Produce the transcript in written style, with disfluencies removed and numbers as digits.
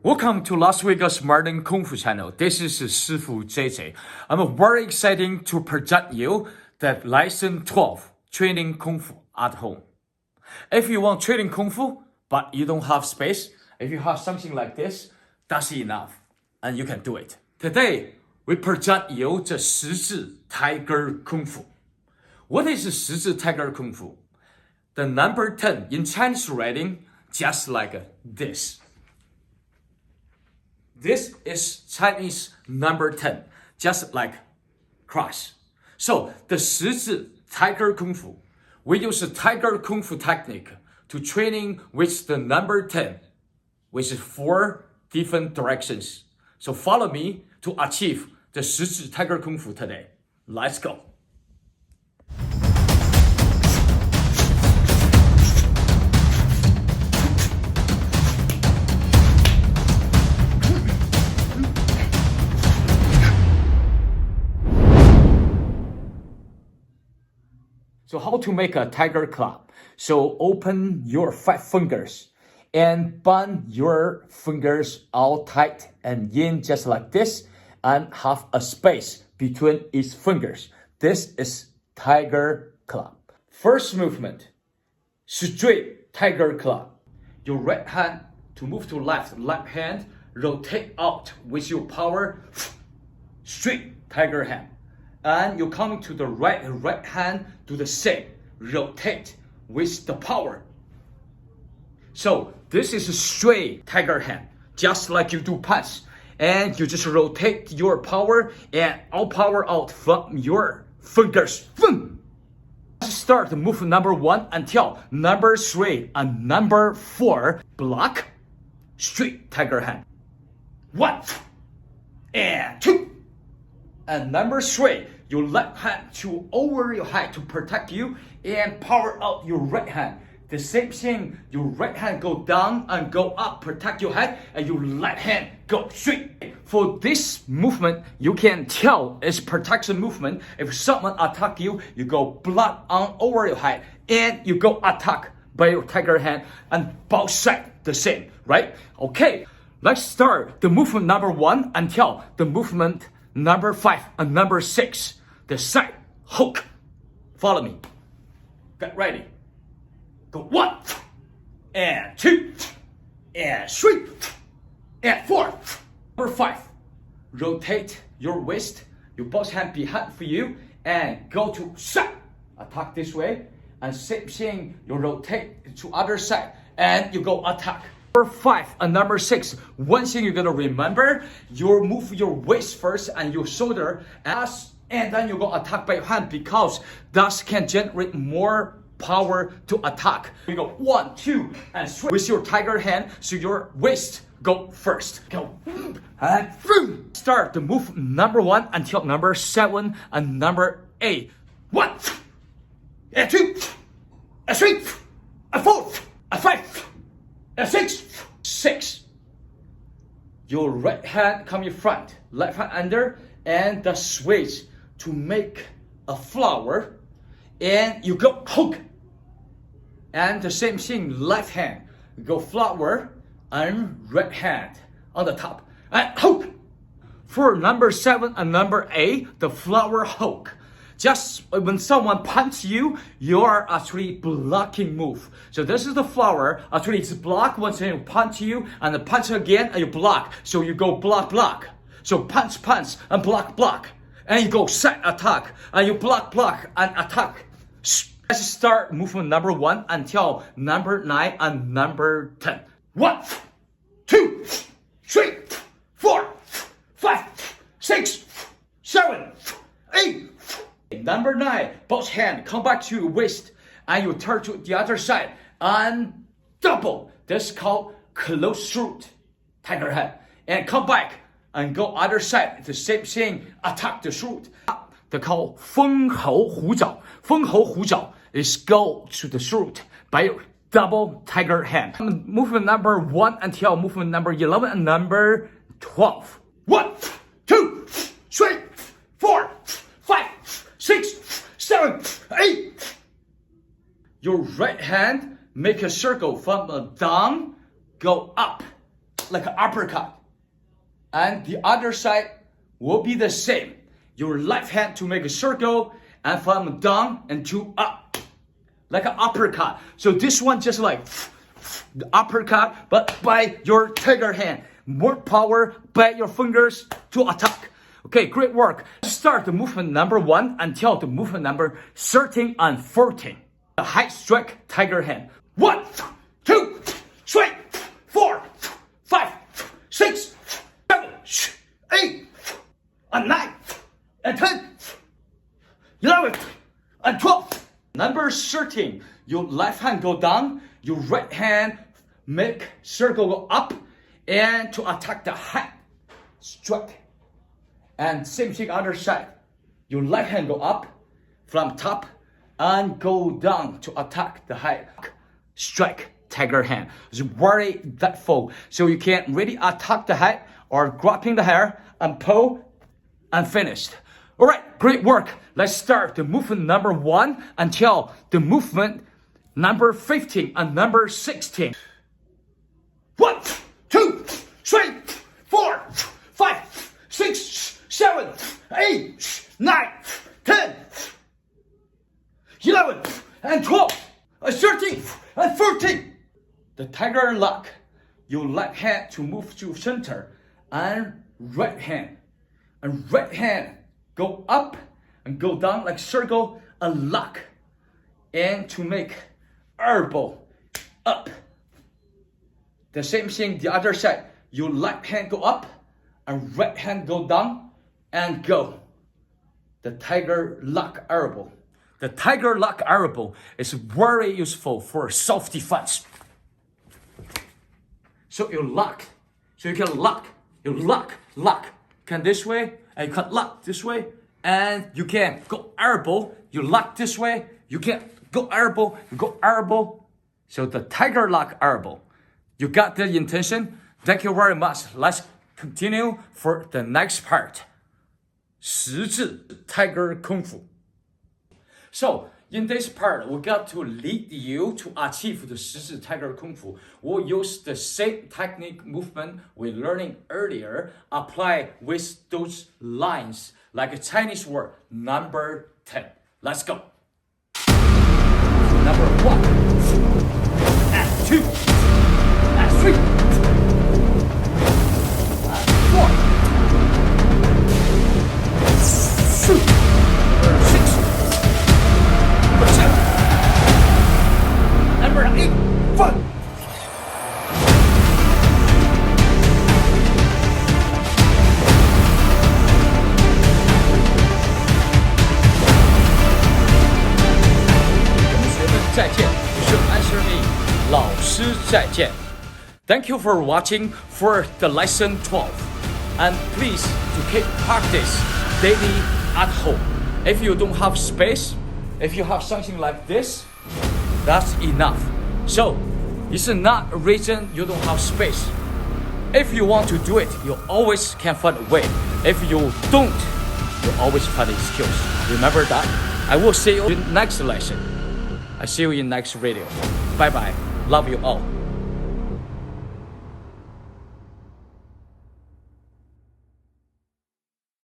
Welcome to Las Vegas Modern Kung Fu channel. This is 师傅 JJ. I'm very excited to present you that lesson 12, training Kung Fu at home. If you want training Kung Fu, but you don't have space, if you have something like this, that's enough, and you can do it. Today, we present you the 十字 Tiger Kung Fu. What is 十字 Tiger Kung Fu? The number 10 in Chinese writing, just like this. This is Chinese number 10, just like cross. So the 十字 Tiger Kung Fu, we use a Tiger Kung Fu technique to training with the number 10, which is 4 different directions. So follow me to achieve the 十字 Tiger Kung Fu today. Let's go. So how to make a tiger clap? So open your 5 fingers and bend your fingers all tight and in just like this and have a space between each fingers. This is tiger clap. First movement, straight tiger clap. Your right hand to move to left hand, rotate out with your power, straight tiger hand. And you're coming to the right hand, do the same, rotate with the power. So this is a straight tiger hand, just like you do punch. And you just rotate your power and all power out from your fingers. Let's start move number 1 until number 3 and number 4. Block, straight tiger hand. 1 and 2. And number 3, your left hand to over your head to protect you and power out your right hand. The same thing, your right hand go down and go up, protect your head, and your left hand go straight. For this movement, you can tell it's protection movement. If someone attack you, you go block on over your head and you go attack by your tiger hand and both sides the same, right? Okay, let's start the movement number 1 until the movement number 5 and number 6, the side hook. Follow me. Get ready. Go 1 and 2 and 3 and 4. Number 5. Rotate your waist. Your both hand behind for you and go to side. Attack this way. And same thing, you rotate to other side and you go attack. Number 5 and number 6, one thing you're gonna remember, you move your waist first and your shoulder and then you go attack by your hand because that can generate more power to attack. You go 1, 2 and 3 with your tiger hand, so your waist go first. Go and start the move number 1 until number 7 and number 8. 1 and 2 and 3 and 4 and 5 and 6. Your right hand come in front, left hand under, and the switch to make a flower, and you go hook. And the same thing, left hand, go flower, and right hand on the top, and hook. For number 7 and number 8, the flower hook. Just when someone punches you, you are actually blocking move. So this is the flower. Actually, it's block once they punch you, and then punch again, and you block. So you go block. So punch, and block. And you go side attack, and you block, and attack. Let's start movement number 1 until number 9 and number 10. 1, 2, 3, 4, 5, 6, 7, 8. Number 9, both hands come back to your waist and you turn to the other side and double. This is called close throat, tiger hand. And come back and go other side. The same thing, attack the throat. They call 封喉虎爪. 封喉虎爪 is go to the throat by your double tiger hand. Movement number 1 until movement number 11 and number 12. 1, 2, 3, 4, 5, 6, 7, 8. Your right hand make a circle from down, go up. like an uppercut. And the other side will be the same. Your left hand to make a circle, and from down and to up, like an uppercut. So this one just like the uppercut, but by your tiger hand. More power by your fingers to attack. Okay, great work. Start the movement number 1 until the movement number 13 and 14. The high strike tiger hand. 1, 2, 3, 4, 5, 6, 7, 8, and 9, and 10, 11, and 12. Number 13, your left hand go down, your right hand make circle go up, and to attack the high strike. And same thing other side. Your left hand go up from top and go down to attack the high strike tiger hand. It's very delightful. So you can really attack the head or grabbing the hair and pull and finished. All right, great work. Let's start the movement number 1 until the movement number 15 and number 16. 1, 2, 3, 4, 5, 6, 7, 8, 9, 10, 11, and 12, 13, and 14. The tiger lock. Your left hand to move to center, and right hand. And right hand go up and go down like circle and lock. And to make elbow up. The same thing the other side. Your left hand go up and right hand go down and go. The tiger lock elbow. The tiger lock elbow is very useful for self-defense. So you lock. So you can lock. You lock. Can this way, and you can lock this way, and you can go elbow. You lock this way. You can go elbow. You go elbow. So the tiger lock elbow. You got the intention? Thank you very much. Let's continue for the next part. 十字 Tiger Kung Fu. So, in this part, we got to lead you to achieve the 十字 Tiger Kung Fu. We'll use the same technique movement we learning earlier, apply with those lines, like a Chinese word, number 10. Let's go. Number 1, and 2, and 3, and 4, 6, number 8, 5. Answer me. 老师再见. Thank you for watching for the lesson 12. And please to keep practice daily at home. If you don't have space, if you have something like this, that's enough. So, it's not a reason you don't have space. If you want to do it, you always can find a way. If you don't, you always find an excuse. Remember that? I will see you in next lesson. I see you in next video. Bye bye. Love you all.